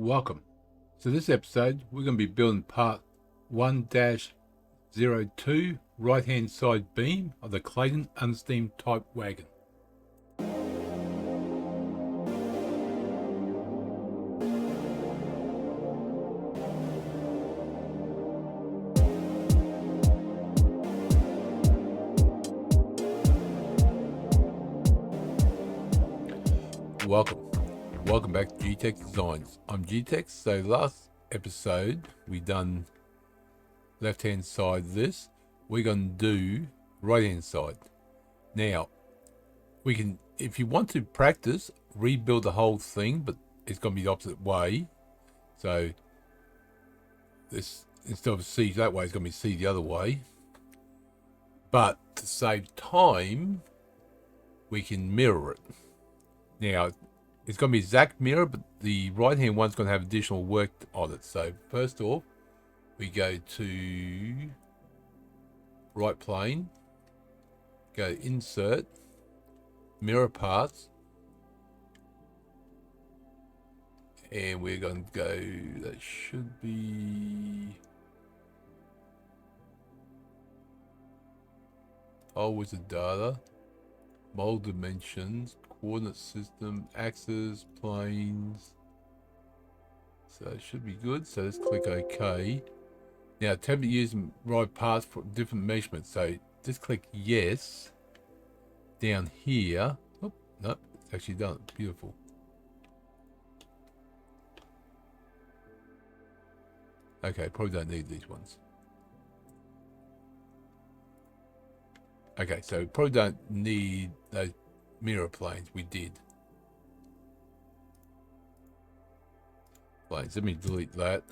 Welcome. So this episode, we're going to be building part 1-02 right-hand side beam of the Clayton Undertype wagon. Welcome back to G-Tex Designs. I'm G-Tex. So last episode we done left hand side of this. We're going to do right hand side. Now we can, if you want to practice, rebuild the whole thing, but it's going to be the opposite way. So this, instead of C that way, it's going to be C the other way. But to save time, we can mirror it. Now it's going to be exact mirror, but the right hand one's going to have additional work on it. So first off, we go to right plane, go insert, mirror parts, and we're going to go, that should be, always the data, mold dimensions, coordinate system, axes, planes. So it should be good. So let's click OK. Now attempt to use right parts for different measurements. So just click yes. Down here. Oh, no, it's actually done. Beautiful. Okay, probably don't need these ones. Okay, so probably don't need those mirror planes. We did. Planes. Let me delete that.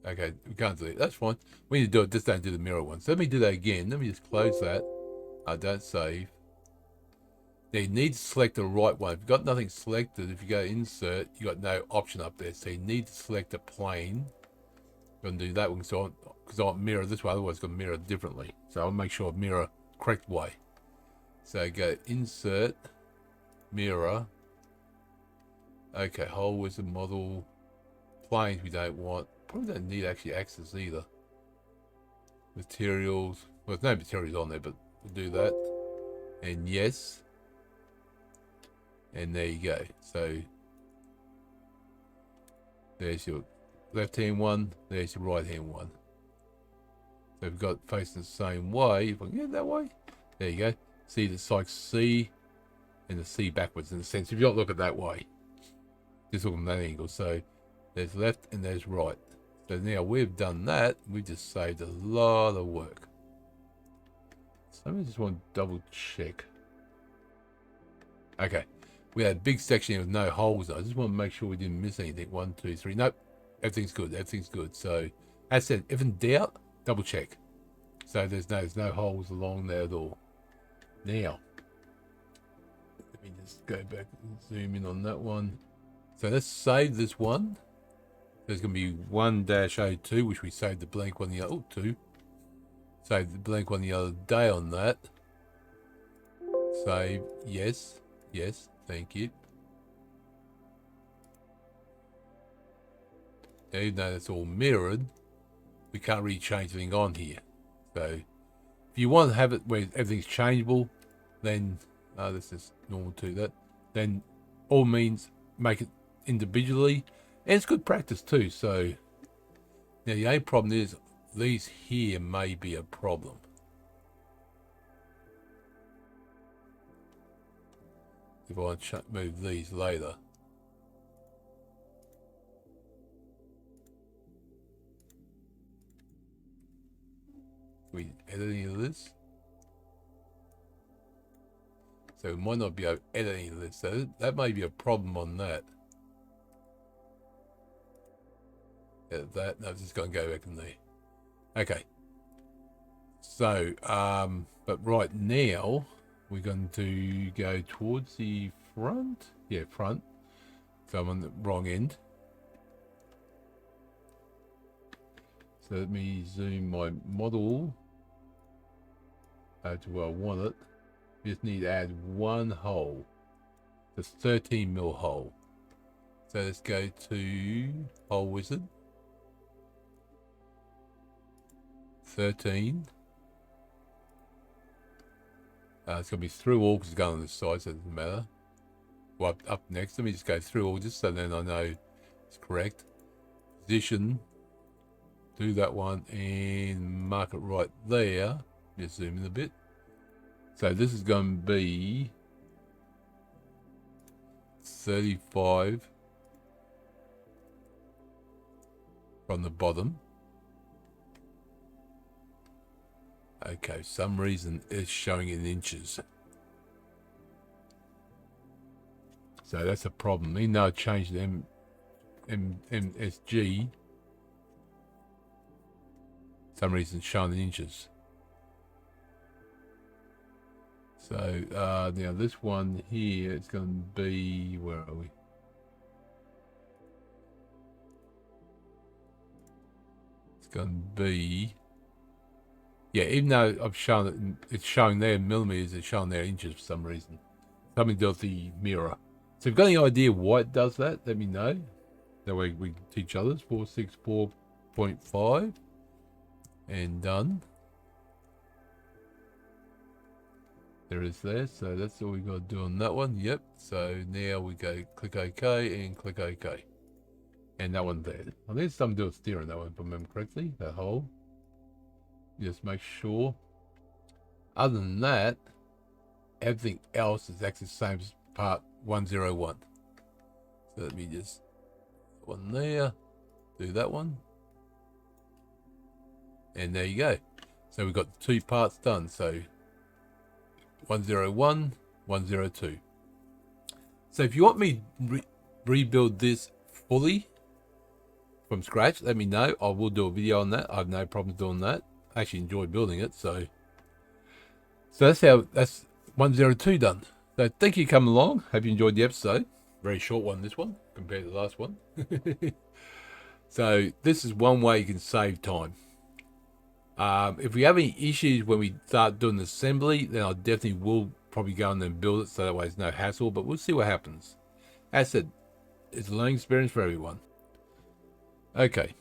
Okay, we can't delete it. That's fine. We need to do it. Just don't do the mirror ones. So let me do that again. Let me just close that. Don't save. Now you need to select the right one. If you've got nothing selected, if you go insert, you got no option up there. So you need to select a plane. I'm going to do that one because I want mirror this way, otherwise it's going to mirror differently. So I'll make sure I mirror correct way. So go insert, mirror. Okay, whole wizard model, planes we don't want. Probably don't need actually axes either. Materials, well there's no materials on there, but we'll do that. And yes. And there you go. So there's your left hand one, there's your right hand one. So we've got facing the same way. If I can get that way, there you go. See, it's like C and the C backwards in a sense. If you don't look at that way, just look from that angle. So there's left and there's right. So now we've done that, we just saved a lot of work. So I just want to double check. Okay, we had a big section with no holes. I just want to make sure we didn't miss anything. 1, 2, 3. Nope. Everything's good. Everything's good. So, as I said, if in doubt, double check. So there's no holes along there at all. Now, let me just go back and zoom in on that one. So let's save this one. There's going to be 1-02, which we saved the blank one the other. Oh, 2. Saved the blank one the other day on that. Save. Yes. Yes. Thank you. Now, even though it's all mirrored, we can't really change anything on here. So if you want to have it where everything's changeable, then this is normal to that. Then all means make it individually, and it's good practice too. So now the only problem is these here may be a problem. If I want to move these later. We edit any of this, so we might not be able to edit any of this. So that may be a problem on that. Edit that. No, it's just going to go back in there. Okay. So, but right now we're going to go towards the front. Yeah, front. So I'm on the wrong end. So let me zoom my model to where I want it. We just need to add one hole. The 13 mil hole. So let's go to hole wizard. 13. It's going to be through all because it's going on this side, so it doesn't matter. Well, up next. Let me just go through all just so then I know it's correct. Position. Do that one and mark it right there. Just zoom in a bit. So this is going to be 35 from the bottom. Okay, for some reason it's showing in inches. So that's a problem. Even though I changed MSG, for some reason it's showing in inches. So now this one here, it's going to be, where are we? It's going to be, yeah, even though I've shown it's showing there in millimeters, it's showing there in inches for some reason. Something to do with the mirror. So if you've got any idea why it does that, let me know. That way we can teach others. 464.5 and done. There it is there. So that's all we got to do on that one. Yep. So now we go click OK and click OK. And that one there. I think there's something to do with steering that one, if I remember correctly. That hole. Just make sure. Other than that, everything else is actually the same as part 101. So let me just one there, do that one, and there you go. So we've got the 2 parts done. So 101, 102. So if you want me to rebuild this fully from scratch, let me know. I will do a video on that. I have no problem doing that. I actually enjoy building it. So that's 102 done. So thank you for coming along. Hope you enjoyed the episode. Very short one, this one, compared to the last one. So this is one way you can save time. If we have any issues when we start doing the assembly, then I definitely will probably go in and build it, so that way there's no hassle, but we'll see what happens. As I said, it's a learning experience for everyone. Okay,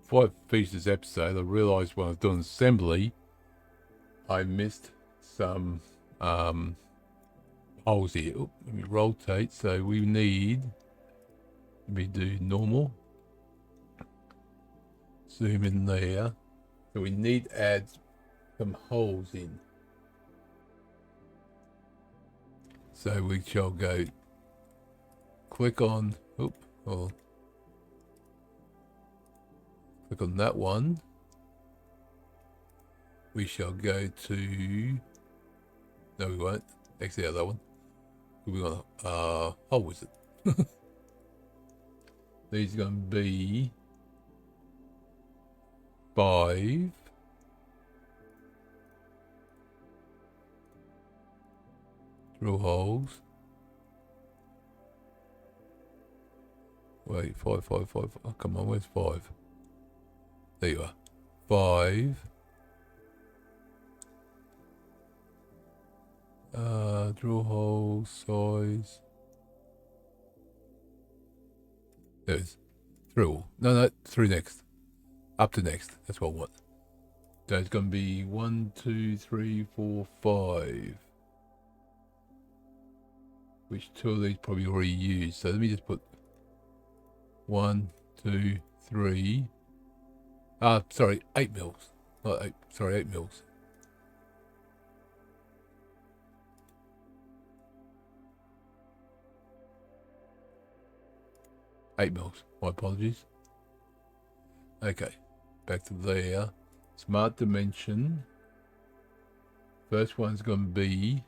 before I finish this episode, I realised when I was doing assembly, I missed some holes here. Oop, let me rotate. So we need, let me do normal, zoom in there. So we need to add some holes in. So we shall go click on, click on that one. We shall go to, no we won't, exit out that one. We got hole wizard. These are going to be 5 drill holes. Wait, 5. Oh, come on, where's 5? There you are. 5 drill hole size. There's through. No, through next. Up to next. That's what I want. So it's going to be 1, 2, 3, 4, 5. Which 2 of these probably already used. So let me just put 1, 2, 3. Sorry, 8 mils. Not 8. Sorry, 8 mils. My apologies. Okay, back to there. Smart dimension. First one's going to be,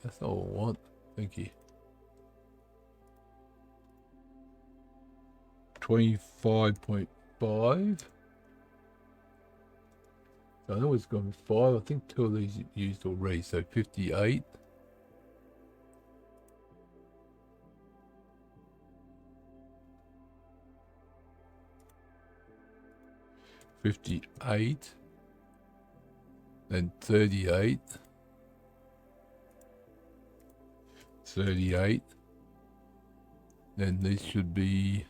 that's not what I want. Thank you. 25.5. So I know it's going to be 5. I think 2 of these used already. So 58. 58. then 38, 38, then this should be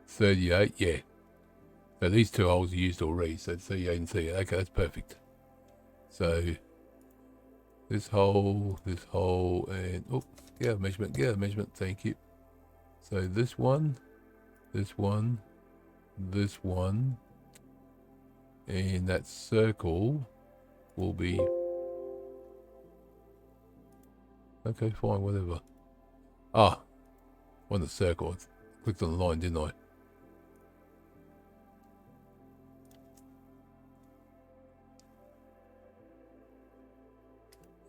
38, yeah. So these two holes are used already, so 38 and 38. Okay, that's perfect. So this hole, and oh, get a measurement, thank you. So this one, this one, this one, and that circle will be, okay, fine, whatever. Ah, on the circle. I clicked on the line, didn't I?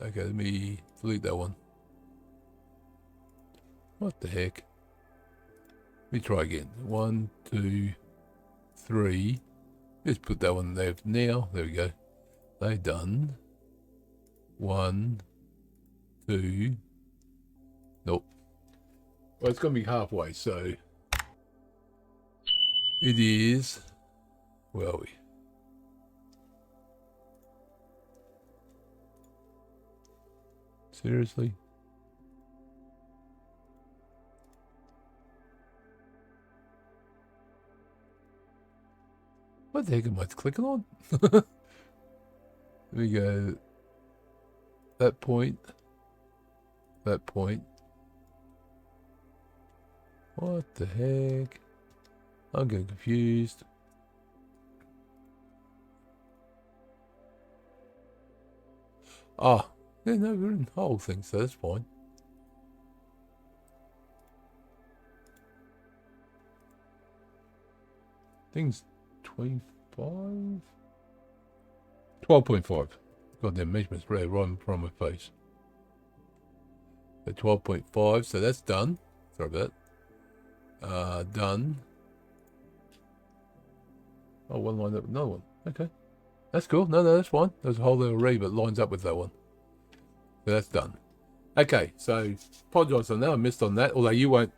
Okay, let me delete that one. What the heck? Let me try again. 1, 2, 3. Let's put that one there now. There we go. They done. 1, 2. Nope. Well, it's going to be halfway, so it is. Where are we? Seriously? What the heck am I clicking on? There we go. That point. That point. What the heck? I'm getting confused. Ah, yeah, no, we're in the whole thing, so that's fine. Thing's 25? 12.5. Got their measurements right in front of my face. So 12.5, so that's done. Sorry about that. Done. Oh, one lined up with another one. Okay. That's cool. No, that's fine. There's a whole little array, but lines up with that one. So that's done. Okay, so apologise on that. I missed on that. Although you'll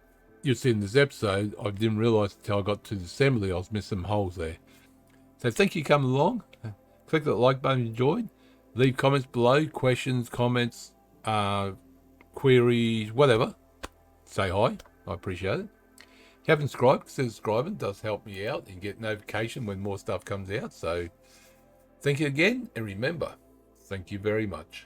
see in this episode, I didn't realise until I got to the assembly I was missing some holes there. So thank you for coming along. Click that like button if you enjoyed. Leave comments below, questions, comments, queries, whatever. Say hi. I appreciate it. If you haven't subscribed, consider subscribing. It does help me out and get notification when more stuff comes out. So thank you again, and remember, thank you very much.